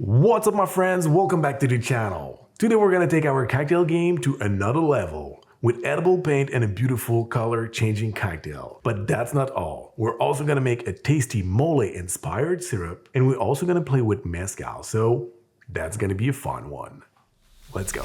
What's up my friends, welcome back to the channel. Today we're gonna take our cocktail game to another level with edible paint and a beautiful color changing cocktail. But that's not all. We're also gonna make a tasty mole inspired syrup and we're also gonna play with mezcal, so that's gonna be a fun one. Let's go.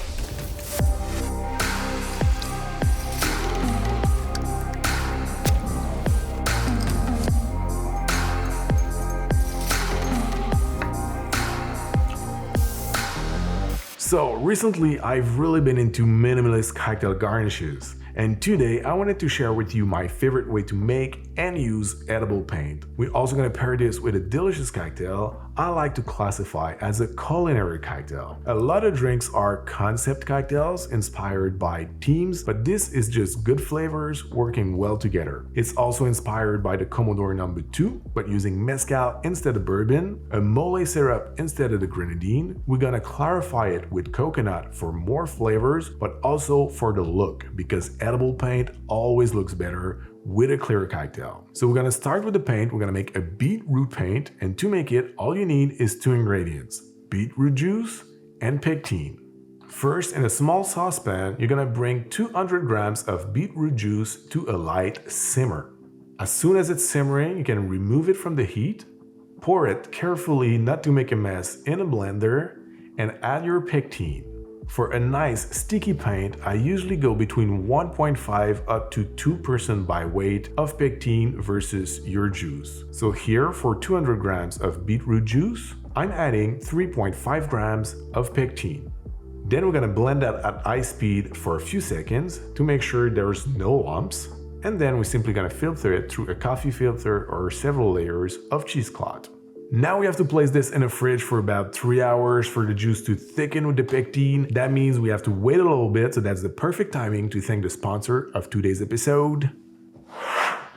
So recently I've really been into minimalist cocktail garnishes, and today I wanted to share with you my favorite way to make and use edible paint. We're also going to pair this with a delicious cocktail I like to classify as a culinary cocktail. A lot of drinks are concept cocktails inspired by themes, but this is just good flavors working well together. It's also inspired by the Commodore No. 2, but using mezcal instead of bourbon, a mole syrup instead of the grenadine. We're gonna clarify it with coconut for more flavors, but also for the look, because edible paint always looks better with a clear cocktail. So we're gonna start with the paint. We're gonna make a beetroot paint, and to make it, all you need is 2 ingredients: beetroot juice and pectin. First, in a small saucepan, you're gonna bring 200 grams of beetroot juice to a light simmer. As soon as it's simmering, you can remove it from the heat, pour it carefully not to make a mess in a blender, and add your pectin. For a nice sticky paint, I usually go between 1.5 up to 2% by weight of pectin versus your juice. So here, for 200 grams of beetroot juice, I'm adding 3.5 grams of pectin. Then we're gonna blend that at high speed for a few seconds to make sure there's no lumps, and then we're simply gonna filter it through a coffee filter or several layers of cheesecloth. Now we have to place this in the fridge for about 3 hours for the juice to thicken with the pectin. That means we have to wait a little bit, so that's the perfect timing to thank the sponsor of today's episode,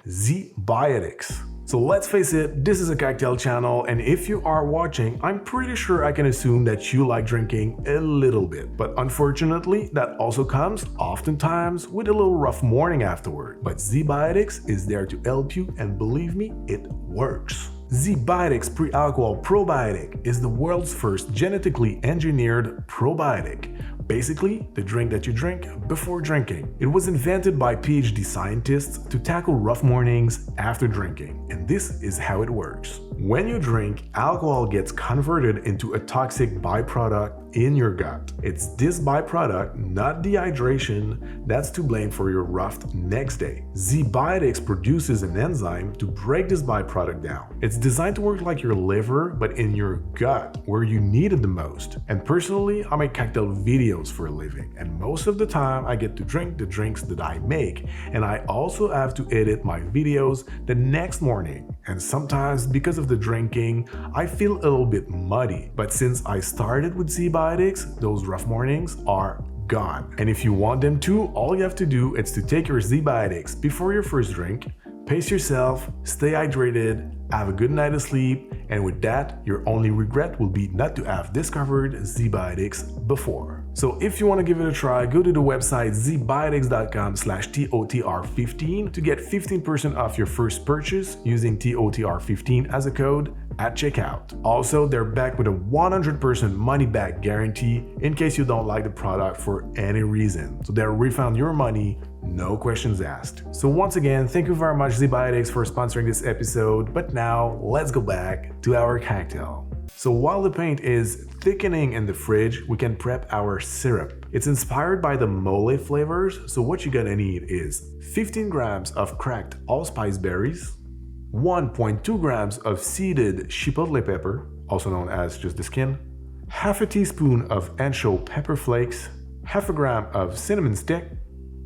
ZBiotics. So let's face it, this is a cocktail channel, and if you are watching, I'm pretty sure I can assume that you like drinking a little bit. But unfortunately, that also comes oftentimes with a little rough morning afterward. But ZBiotics is there to help you, and believe me, it works. ZBiotics Pre-Alcohol Probiotic is the world's first genetically engineered probiotic. Basically, the drink that you drink before drinking. It was invented by PhD scientists to tackle rough mornings after drinking, and this is how it works. When you drink, alcohol gets converted into a toxic byproduct in your gut. It's this byproduct, not dehydration, that's to blame for your rough next day. ZBiotics produces an enzyme to break this byproduct down. It's designed to work like your liver, but in your gut, where you need it the most. And personally, I make cocktail videos for a living, and most of the time I get to drink the drinks that I make, and I also have to edit my videos the next morning. And sometimes, because of the drinking, I feel a little bit muddy. But since I started with ZBiotics, those rough mornings are gone. And if you want them to, all you have to do is to take your ZBiotics before your first drink, pace yourself, stay hydrated, have a good night of sleep, and with that, your only regret will be not to have discovered ZBiotics before. So if you want to give it a try, go to the website zbiotics.com/TOTR15 to get 15% off your first purchase using TOTR15 as a code at checkout. Also, they're backed with a 100% money-back guarantee in case you don't like the product for any reason. So they'll refund your money, no questions asked. So once again, thank you very much ZBiotics for sponsoring this episode, but now let's go back to our cocktail. So while the paint is thickening in the fridge, we can prep our syrup. It's inspired by the mole flavors, so what you're gonna need is 15 grams of cracked allspice berries, 1.2 grams of seeded chipotle pepper, also known as just the skin, half a teaspoon of ancho pepper flakes, half a gram of cinnamon stick,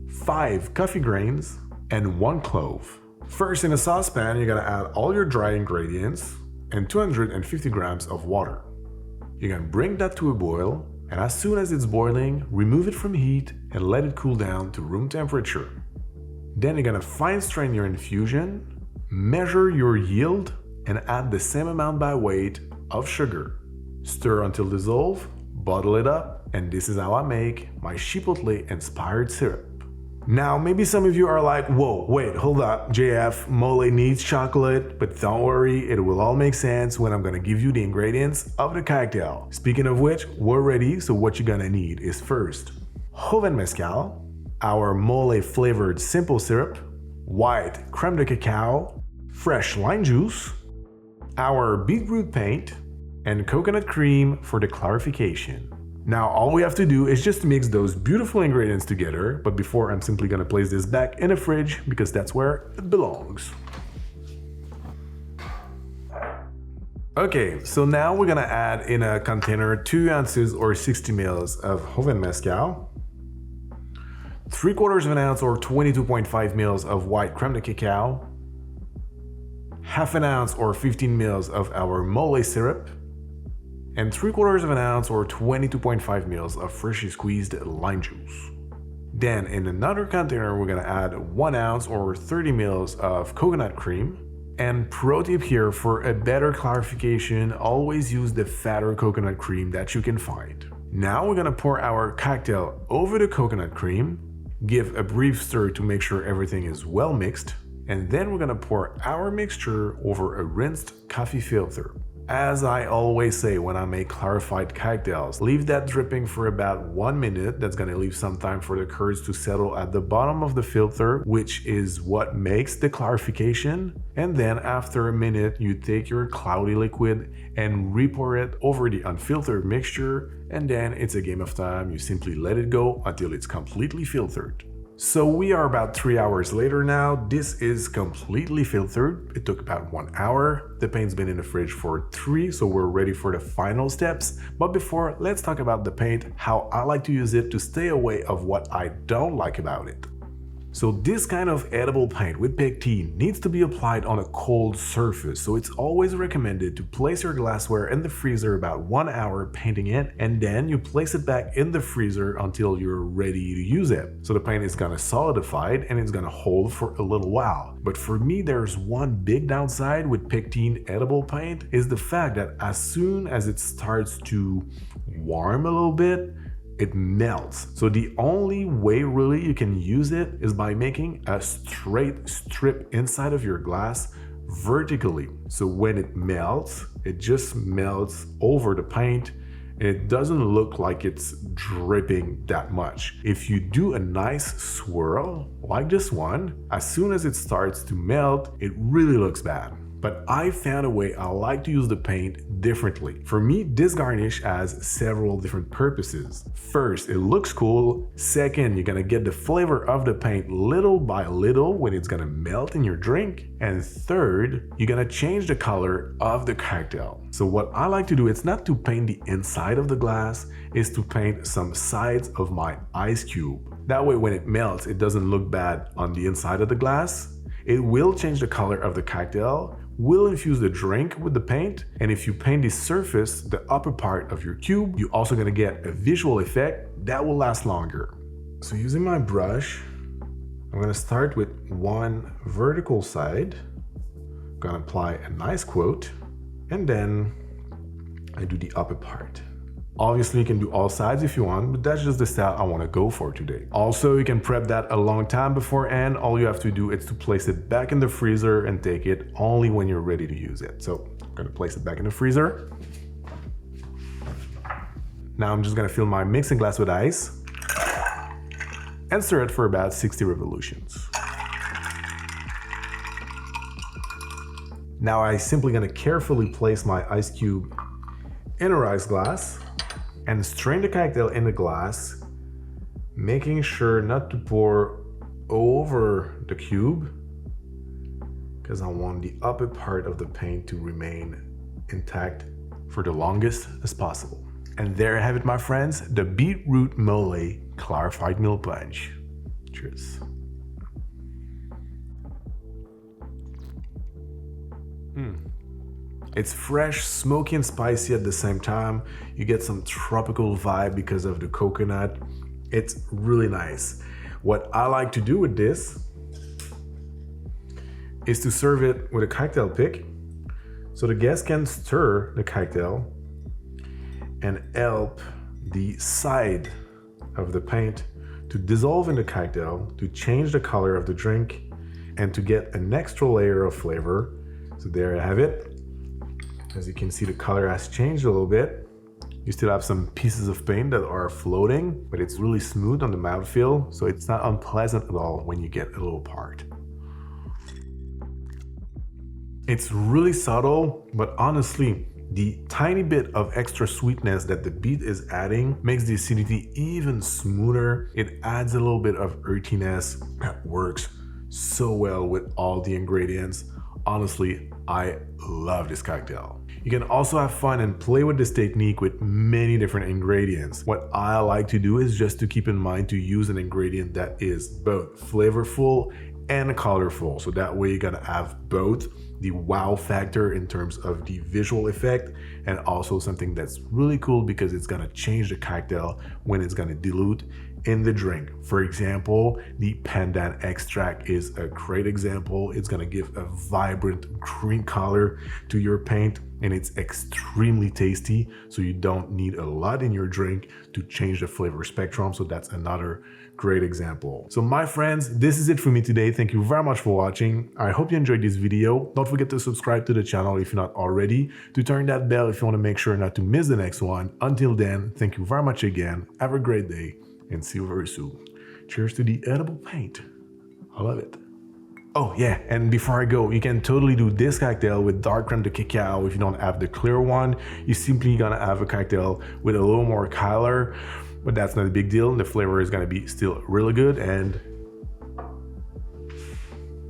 5 coffee grains, and 1 clove. First, in a saucepan, you're gonna add all your dry ingredients and 250 grams of water. You're gonna bring that to a boil, and as soon as it's boiling, remove it from heat and let it cool down to room temperature. Then you're gonna fine strain your infusion, measure your yield, and add the same amount by weight of sugar. Stir until dissolved, bottle it up, and this is how I make my chipotle inspired syrup. Now, maybe some of you are like, whoa, wait, hold up, JF, mole needs chocolate, but don't worry, it will all make sense when I'm gonna give you the ingredients of the cocktail. Speaking of which, we're ready, so what you're gonna need is first, joven mezcal, our mole flavored simple syrup, white creme de cacao, fresh lime juice, our beetroot paint, and coconut cream for the clarification. Now all we have to do is just mix those beautiful ingredients together, but before I'm simply gonna place this back in the fridge because that's where it belongs. Okay, so now we're gonna add in a container 2 ounces or 60 mils of joven mezcal, 3/4 of an ounce or 22.5 mils of white creme de cacao, half an ounce or 15 mils of our mole syrup, and 3/4 of an ounce or 22.5 mils of freshly squeezed lime juice. Then in another container, we're gonna add 1 ounce or 30 mils of coconut cream. And pro tip here, for a better clarification, always use the fatter coconut cream that you can find. Now we're gonna pour our cocktail over the coconut cream, give a brief stir to make sure everything is well mixed, and then we're gonna pour our mixture over a rinsed coffee filter. As I always say when I make clarified cocktails, leave that dripping for about 1 minute. That's gonna leave some time for the curds to settle at the bottom of the filter, which is what makes the clarification. And then after a minute, you take your cloudy liquid and re-pour it over the unfiltered mixture, and then it's a game of time. You simply let it go until it's completely filtered. So we are about 3 hours later now. This is completely filtered. It took about 1 hour. The paint's been in the fridge for 3, so we're ready for the final steps. But before, let's talk about the paint, how I like to use it to stay away of what I don't like about it. So this kind of edible paint with pectin needs to be applied on a cold surface, so it's always recommended to place your glassware in the freezer about 1 hour painting it, and then you place it back in the freezer until you're ready to use it. So the paint is gonna solidify and it's gonna hold for a little while. But for me, there's one big downside with pectin edible paint is the fact that as soon as it starts to warm a little bit, it melts. So the only way really you can use it is by making a straight strip inside of your glass vertically. So when it melts, it just melts over the paint and it doesn't look like it's dripping that much. If you do a nice swirl like this one, as soon as it starts to melt, it really looks bad. But I found a way I like to use the paint differently. For me, this garnish has several different purposes. First, it looks cool. Second, you're gonna get the flavor of the paint little by little when it's gonna melt in your drink. And third, you're gonna change the color of the cocktail. So what I like to do, it's not to paint the inside of the glass, is to paint some sides of my ice cube. That way when it melts, it doesn't look bad on the inside of the glass. It will change the color of the cocktail, will infuse the drink with the paint, and if you paint the surface, the upper part of your cube, you're also gonna get a visual effect that will last longer. So using my brush, I'm gonna start with one vertical side, gonna apply a nice coat, and then I do the upper part. Obviously, you can do all sides if you want, but that's just the style I want to go for today. Also, you can prep that a long time beforehand. All you have to do is to place it back in the freezer and take it only when you're ready to use it. So I'm going to place it back in the freezer. Now I'm just going to fill my mixing glass with ice and stir it for about 60 revolutions. Now I'm simply going to carefully place my ice cube in a ice glass and strain the cocktail in the glass, making sure not to pour over the cube because I want the upper part of the paint to remain intact for the longest as possible. And there you have it, my friends, the beetroot mole clarified milk punch. Cheers. It's fresh, smoky and spicy at the same time. You get some tropical vibe because of the coconut. It's really nice. What I like to do with this is to serve it with a cocktail pick so the guests can stir the cocktail and help the side of the paint to dissolve in the cocktail, to change the color of the drink, and to get an extra layer of flavor. So there I have it. As you can see, the color has changed a little bit. You still have some pieces of paint that are floating, but it's really smooth on the mouthfeel, so it's not unpleasant at all when you get a little part. It's really subtle, but honestly, the tiny bit of extra sweetness that the BEET is adding makes the acidity even smoother. It adds a little bit of earthiness that works so well with all the ingredients. Honestly, I love this cocktail. You can also have fun and play with this technique with many different ingredients. What I like to do is just to keep in mind to use an ingredient that is both flavorful and colorful. So that way you're gonna have both the wow factor in terms of the visual effect and also something that's really cool because it's gonna change the cocktail when it's gonna dilute in the drink. For example, the pandan extract is a great example. It's gonna give a vibrant green color to your paint and it's extremely tasty, so you don't need a lot in your drink to change the flavor spectrum. So that's another great example. So my friends, this is it for me today. Thank you very much for watching. I hope you enjoyed this video. Don't forget to subscribe to the channel if you're not already, to turn that bell if you want to make sure not to miss the next one. Until then, thank you very much again. Have a great day and see you very soon. Cheers to the edible paint. I love it. Oh yeah, and before I go, you can totally do this cocktail with dark creme de cacao if you don't have the clear one. You're simply gonna have a cocktail with a little more color, but that's not a big deal. The flavor is gonna be still really good, and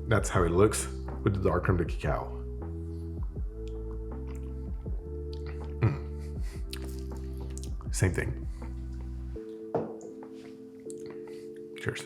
that's how it looks with the dark creme de cacao. Same thing. Cheers.